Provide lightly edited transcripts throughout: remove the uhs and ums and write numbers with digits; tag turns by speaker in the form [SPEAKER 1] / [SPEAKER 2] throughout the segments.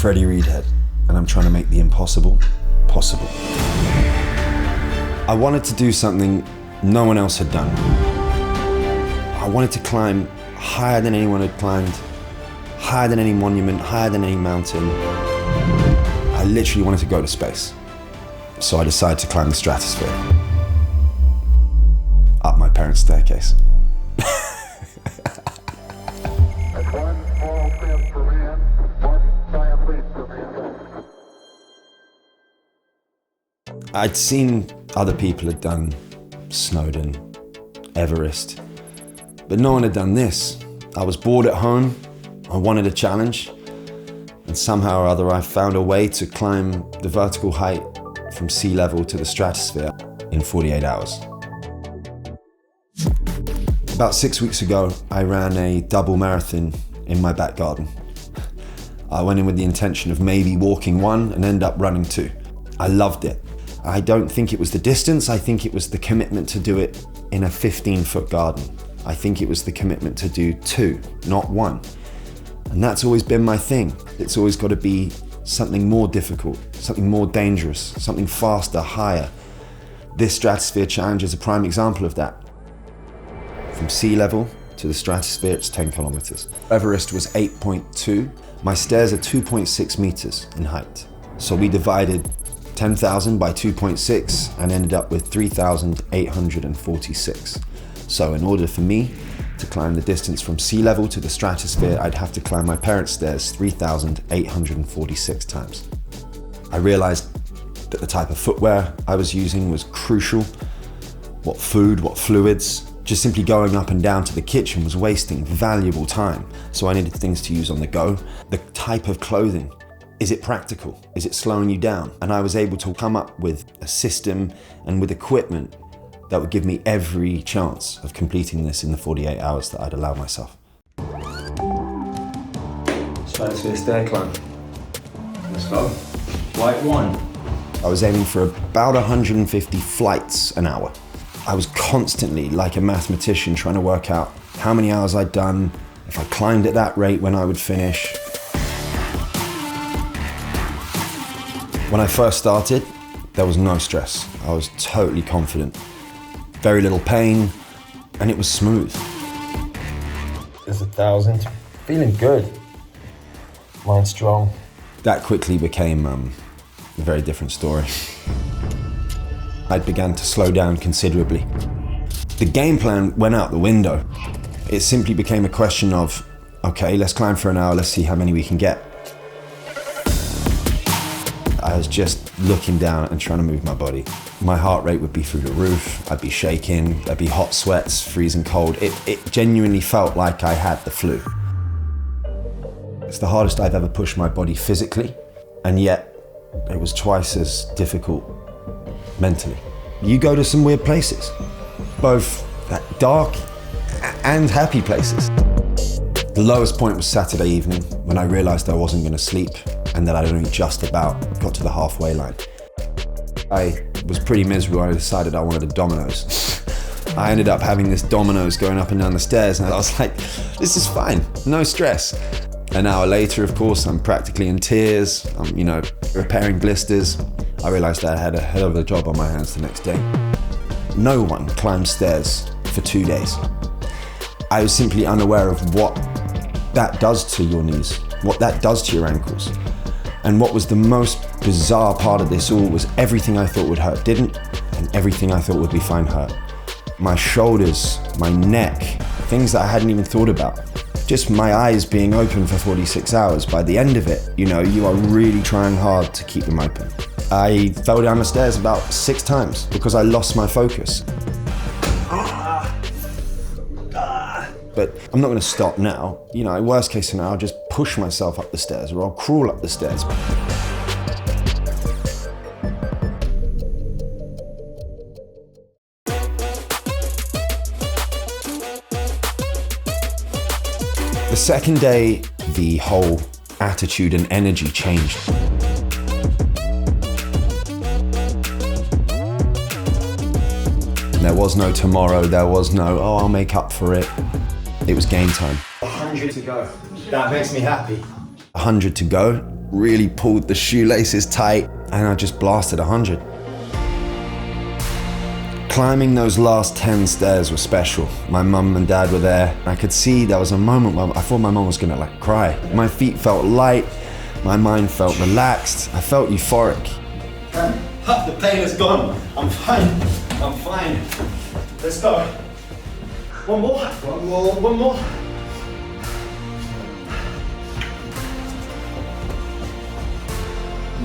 [SPEAKER 1] Freddie Reedhead, and I'm trying to make the impossible possible. I wanted to do something no one else had done. I wanted to climb higher than anyone had climbed, higher than any monument, higher than any mountain. I literally wanted to go to space. So I decided to climb the Stratosphere. Up my parents' staircase. I'd seen other people had done Snowdon, Everest, but no one had done this. I was bored at home, I wanted a challenge, and somehow or other I found a way to climb the vertical height from sea level to the stratosphere in 48 hours. About 6 weeks ago, I ran a double marathon in my back garden. I went in with the intention of maybe walking one and end up running two. I loved it. I don't think it was the distance, I think it was the commitment to do it in a 15-foot garden. I think it was the commitment to do two, not one. And that's always been my thing. It's always got to be something more difficult, something more dangerous, something faster, higher. This Stratosphere Challenge is a prime example of that. From sea level to the stratosphere, it's 10 kilometers. Everest was 8.2. My stairs are 2.6 meters in height. So we divided 10,000 by 2.6 and ended up with 3,846. So in order for me to climb the distance from sea level to the stratosphere, I'd have to climb my parents' stairs 3,846 times. I realized that the type of footwear I was using was crucial. What food, what fluids. Just simply going up and down to the kitchen was wasting valuable time. So I needed things to use on the go. The type of clothing. Is it practical? Is it slowing you down? And I was able to come up with a system and with equipment that would give me every chance of completing this in the 48 hours that I'd allow myself.
[SPEAKER 2] Stratosphere stair climb. Let's go. Flight 1.
[SPEAKER 1] I was aiming for about 150 flights an hour. I was constantly, like a mathematician, trying to work out how many hours I'd done, if I climbed at that rate, when I would finish. When I first started, there was no stress. I was totally confident. Very little pain, and it was smooth.
[SPEAKER 2] There's 1,000. Feeling good. Mind strong.
[SPEAKER 1] That quickly became a very different story. I began to slow down considerably. The game plan went out the window. It simply became a question of, okay, let's climb for an hour, let's see how many we can get. I was just looking down and trying to move my body. My heart rate would be through the roof, I'd be shaking, there'd be hot sweats, freezing cold. It genuinely felt like I had the flu. It's the hardest I've ever pushed my body physically, and yet it was twice as difficult mentally. You go to some weird places, both dark and happy places. The lowest point was Saturday evening when I realized I wasn't going to sleep and that I'd only just about got to the halfway line. I was pretty miserable. I decided I wanted a Domino's. I ended up having this Domino's going up and down the stairs, and I was like, this is fine, no stress. An hour later, of course, I'm practically in tears. I'm, repairing blisters. I realized I had a hell of a job on my hands the next day. No one climbed stairs for 2 days. I was simply unaware of what that does to your knees, what that does to your ankles. And what was the most bizarre part of this all was everything I thought would hurt didn't, and everything I thought would be fine hurt. My shoulders, my neck, things that I hadn't even thought about. Just my eyes being open for 46 hours. By the end of it, you are really trying hard to keep them open. I fell down the stairs about 6 times because I lost my focus. But I'm not going to stop now. Worst case scenario, I'll just push myself up the stairs, or I'll crawl up the stairs. The second day, the whole attitude and energy changed. There was no tomorrow, there was no, I'll make up for it. It was game time.
[SPEAKER 2] 100 to go. That makes me happy.
[SPEAKER 1] 100 to go, really pulled the shoelaces tight, and I just blasted 100. Climbing those last 10 stairs was special. My mum and dad were there. I could see there was a moment where I thought my mum was gonna cry. My feet felt light, my mind felt relaxed, I felt euphoric. The pain is gone. I'm fine. I'm fine. Let's go. One more. One more. One more.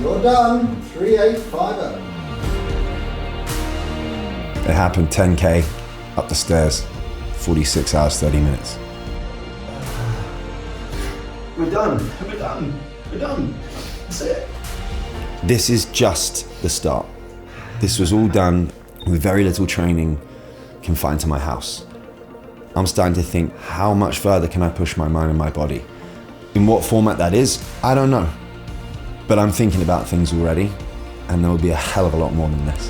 [SPEAKER 3] You're done. 3850.
[SPEAKER 1] It happened 10K up the stairs, 46 hours, 30 minutes.
[SPEAKER 2] We're done. We're done. We're done. That's it.
[SPEAKER 1] This is just the start. This was all done with very little training confined to my house. I'm starting to think, how much further can I push my mind and my body? In what format that is, I don't know. But I'm thinking about things already, and there will be a hell of a lot more than this.